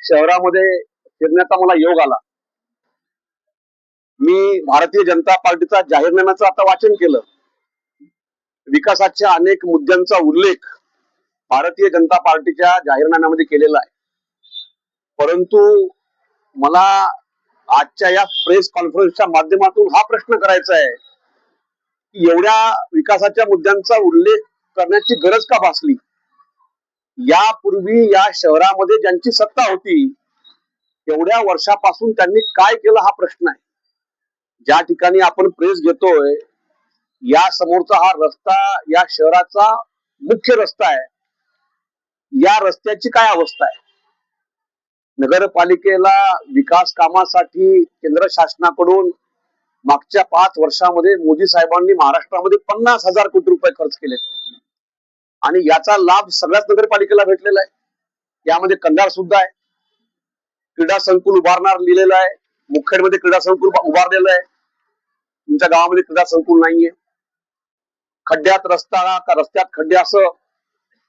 शहरामध्ये फिरण्याचा मला योग आला. मी भारतीय जनता पार्टीचा जाहीरनाम्याचं आता वाचन केलं. विकासाच्या अनेक मुद्द्यांचा उल्लेख भारतीय जनता पार्टीच्या जाहीरनाम्यामध्ये केलेला आहे. परंतु मला आजच्या या प्रेस कॉन्फरन्सच्या माध्यमातून हा प्रश्न करायचा आहे की एवढ्या विकासाच्या मुद्द्यांचा उल्लेख करण्याची गरज का भासली? यापूर्वी या शहरामध्ये ज्यांची सत्ता होती एवढ्या वर्षापासून त्यांनी काय केलं हा प्रश्न आहे. ज्या ठिकाणी आपण प्रेस घेतोय या समोरचा हा रस्ता या शहराचा मुख्य रस्ता आहे. या रस्त्याची काय अवस्था आहे? नगरपालिकेला विकास कामासाठी केंद्र शासनाकडून मागच्या 5 वर्षामध्ये मोदी साहेबांनी महाराष्ट्रामध्ये 50,000 कोटी रुपये खर्च केले आणि याचा लाभ सगळ्याच नगरपालिकेला भेटलेला आहे. यामध्ये कंधार सुद्धा आहे. क्रीडा संकुल उभारणार लिहिलेलं आहे. मुखेडमध्ये क्रीडा संकुल उभारलेलं आहे. तुमच्या गावामध्ये क्रीडा संकुल नाहीये. खड्ड्यात रस्ता का रस्त्यात खड्डे असं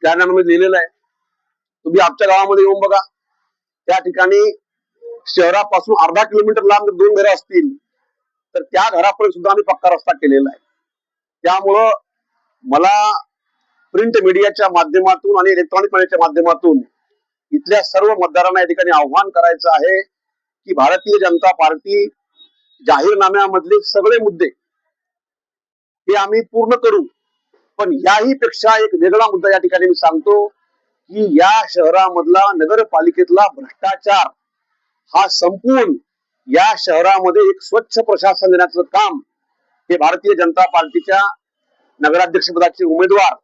जाहीरनाम्यामध्ये लिहिलेलं आहे. तुम्ही आमच्या गावामध्ये येऊन बघा. त्या ठिकाणी शहरापासून अर्धा किलोमीटर लांब 2 घरं असतील तर त्या घरापर्यंत सुद्धा आम्ही पक्का रस्ता केलेला आहे. त्यामुळं मला प्रिंट मीडियाच्या माध्यमातून आणि इलेक्ट्रॉनिक मीडियाच्या माध्यमातून इथल्या सर्व मतदारांना या ठिकाणी आव्हान करायचं आहे की भारतीय जनता पार्टी जाहीरनाम्यामधले सगळे मुद्दे हे आम्ही पूर्ण करू. पण याही पेक्षा एक वेगळा मुद्दा या ठिकाणी मी सांगतो की या शहरामधला नगरपालिकेतला भ्रष्टाचार हा संपून या शहरामध्ये एक स्वच्छ प्रशासन देण्याचं काम हे भारतीय जनता पार्टीच्या नगराध्यक्षपदाचे उमेदवार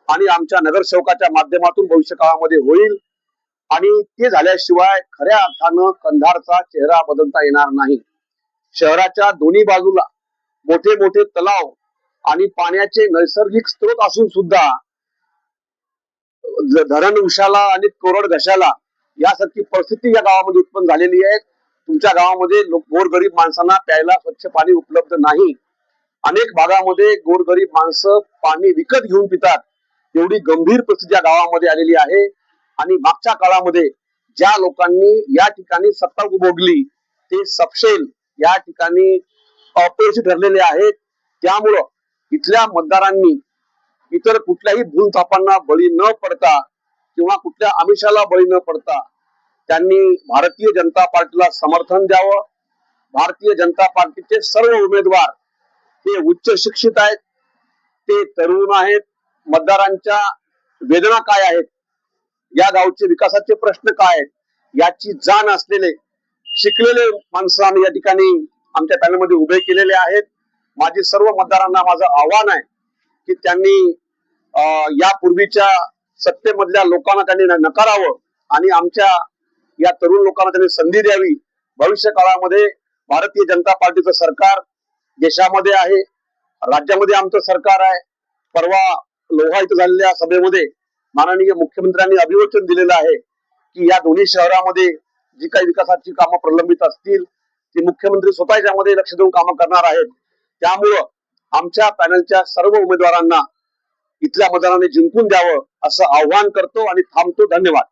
आणि आमच्या नगरसेवकाच्या माध्यमातून भविष्य काळामध्ये होईल. आणि ते झाल्याशिवाय खऱ्या अर्थानं कंधारचा चेहरा बदलता येणार नाही. शहराच्या दोन्ही बाजूला मोठे मोठे तलाव आणि पाण्याचे नैसर्गिक स्रोत असून सुद्धा धरण उशाला आणि कोरड घशाला यासारखी परिस्थिती या गावामध्ये उत्पन्न झालेली आहे. तुमच्या गावामध्ये गोरगरीब माणसांना प्यायला स्वच्छ पाणी उपलब्ध नाही. अनेक भागामध्ये गोरगरीब माणसं पाणी विकत घेऊन पितात. एवढी गंभीर परिस्थिती या गावामध्ये आलेली आहे. आणि मागच्या काळामध्ये ज्या लोकांनी या ठिकाणी सत्ता उपभोगली ते सपशेल या ठिकाणी अपयशी ठरलेले आहेत. त्यामुळं इथल्या मतदारांनी इतर कुठल्याही भूलथापांना बळी न पडता किंवा कुठल्या आमिषाला बळी न पडता त्यांनी भारतीय जनता पार्टीला समर्थन द्यावं. भारतीय जनता पार्टीचे सर्व उमेदवार हे उच्च शिक्षित आहेत. ते तरुण आहेत. मतदारांच्या वेदना काय आहेत, या गावचे विकासाचे प्रश्न काय आहेत याची जाण असलेले शिकलेले माणसं आम्ही या ठिकाणी आमच्या पॅनलमध्ये उभे केलेले आहेत. माझी सर्व मतदारांना माझं आव्हान आहे की त्यांनी यापूर्वीच्या सत्तेमधल्या लोकांना त्यांनी नकारावं आणि आमच्या या तरुण लोकांना त्यांनी संधी द्यावी. भविष्य काळामध्ये भारतीय जनता पार्टीचं सरकार देशामध्ये आहे. राज्यामध्ये आमचं सरकार आहे. परवा लोहा इथं झालेल्या सभेमध्ये माननीय मुख्यमंत्र्यांनी अभिवचन दिलेलं आहे की या दोन्ही शहरामध्ये जी काही विकासाची कामं प्रलंबित असतील ती मुख्यमंत्री स्वतः यामध्ये लक्ष देऊन कामं करणार आहेत. त्यामुळं आमच्या पॅनलच्या सर्व उमेदवारांना इथल्या मतदारांनी जिंकून द्यावं असं आव्हान करतो आणि थांबतो. धन्यवाद.